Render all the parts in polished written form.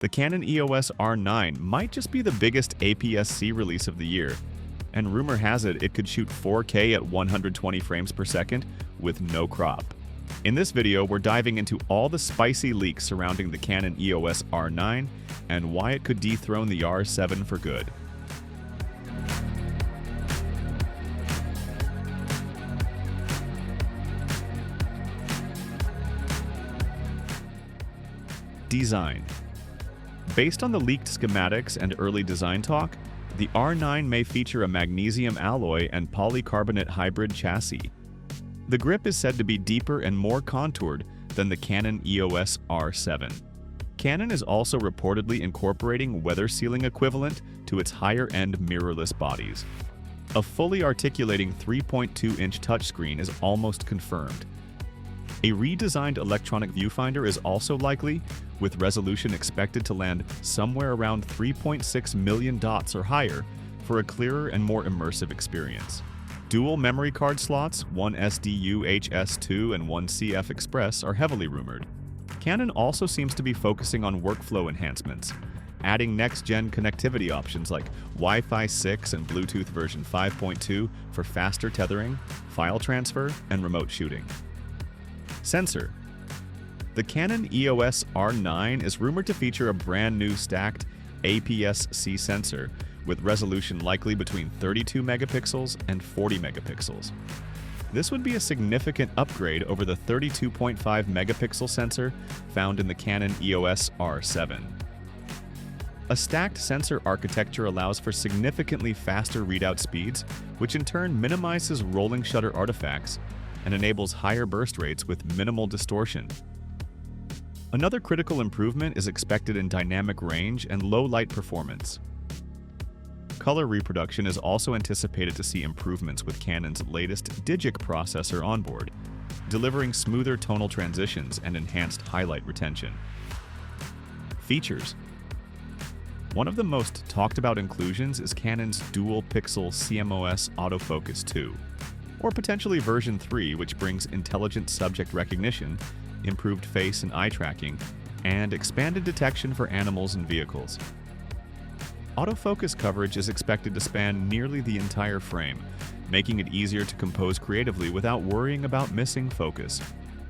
The Canon EOS R9 might just be the biggest APS-C release of the year, and rumor has it could shoot 4K at 120 frames per second with no crop. In this video, we're diving into all the spicy leaks surrounding the Canon EOS R9 and why it could dethrone the R7 for good. Design. Based on the leaked schematics and early design talk, the R9 may feature a magnesium alloy and polycarbonate hybrid chassis. The grip is said to be deeper and more contoured than the Canon EOS R7. Canon is also reportedly incorporating weather sealing equivalent to its higher-end mirrorless bodies. A fully articulating 3.2-inch touchscreen is almost confirmed. A redesigned electronic viewfinder is also likely, with resolution expected to land somewhere around 3.6 million dots or higher for a clearer and more immersive experience. Dual memory card slots, one SDU-HS2 and one CF Express, are heavily rumored. Canon also seems to be focusing on workflow enhancements, adding next-gen connectivity options like Wi-Fi 6 and Bluetooth version 5.2 for faster tethering, file transfer, and remote shooting. Sensor. The Canon EOS R9 is rumored to feature a brand new stacked APS-C sensor with resolution likely between 32 megapixels and 40 megapixels. This would be a significant upgrade over the 32.5 megapixel sensor found in the Canon EOS R7. A stacked sensor architecture allows for significantly faster readout speeds, which in turn minimizes rolling shutter artifacts and enables higher burst rates with minimal distortion. Another critical improvement is expected in dynamic range and low light performance. Color reproduction is also anticipated to see improvements with Canon's latest Digic processor onboard, delivering smoother tonal transitions and enhanced highlight retention. Features. One of the most talked about inclusions is Canon's dual-pixel CMOS autofocus 2, or potentially version 3, which brings intelligent subject recognition, improved face and eye tracking, and expanded detection for animals and vehicles. Autofocus coverage is expected to span nearly the entire frame, making it easier to compose creatively without worrying about missing focus.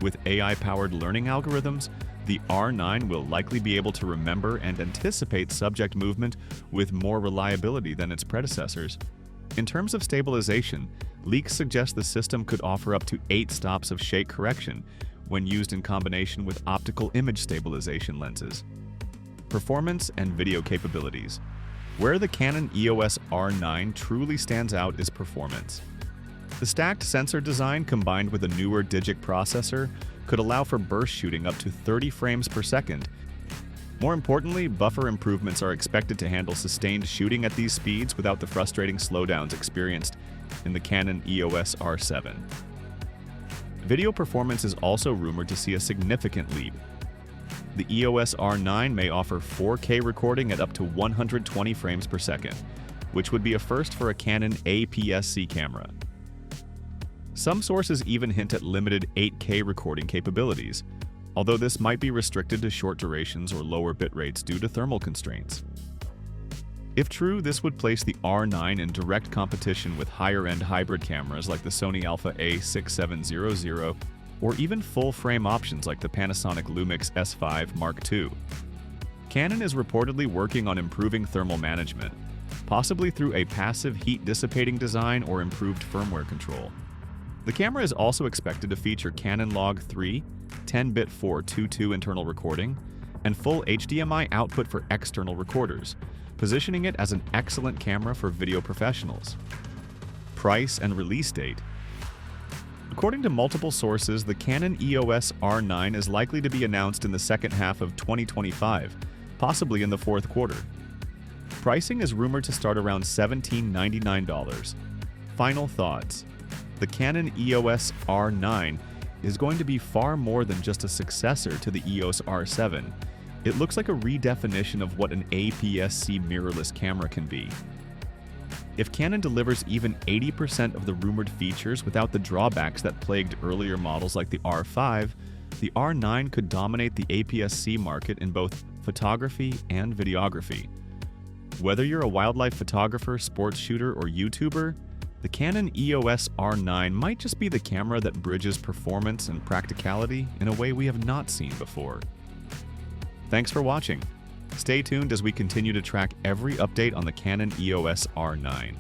With AI-powered learning algorithms, the R9 will likely be able to remember and anticipate subject movement with more reliability than its predecessors. In terms of stabilization, leaks suggest the system could offer up to 8 stops of shake correction when used in combination with optical image stabilization lenses. Performance and video capabilities. Where the Canon EOS R9 truly stands out is performance. The stacked sensor design combined with a newer Digic processor could allow for burst shooting up to 30 frames per second. More importantly, buffer improvements are expected to handle sustained shooting at these speeds without the frustrating slowdowns experienced in the Canon EOS R7. Video performance is also rumored to see a significant leap. The EOS R9 may offer 4K recording at up to 120 frames per second, which would be a first for a Canon APS-C camera. Some sources even hint at limited 8K recording capabilities, although this might be restricted to short durations or lower bit rates due to thermal constraints. If true, this would place the R9 in direct competition with higher-end hybrid cameras like the Sony Alpha A6700 or even full-frame options like the Panasonic Lumix S5 Mark II. Canon is reportedly working on improving thermal management, possibly through a passive heat-dissipating design or improved firmware control. The camera is also expected to feature Canon Log 3, 10-bit 422 internal recording, and full HDMI output for external recorders, positioning it as an excellent camera for video professionals. Price and release date. According to multiple sources, the Canon EOS R9 is likely to be announced in the second half of 2025, possibly in the fourth quarter. Pricing is rumored to start around $1,799. Final thoughts. The Canon EOS R9 is going to be far more than just a successor to the EOS R7. It looks like a redefinition of what an APS-C mirrorless camera can be. If Canon delivers even 80% of the rumored features without the drawbacks that plagued earlier models like the R5, the R9 could dominate the APS-C market in both photography, and videography. Whether you're a wildlife photographer, sports shooter, or YouTuber, the Canon EOS R9 might just be the camera that bridges performance and practicality in a way we have not seen before. Thanks for watching. Stay tuned as we continue to track every update on the Canon EOS R9.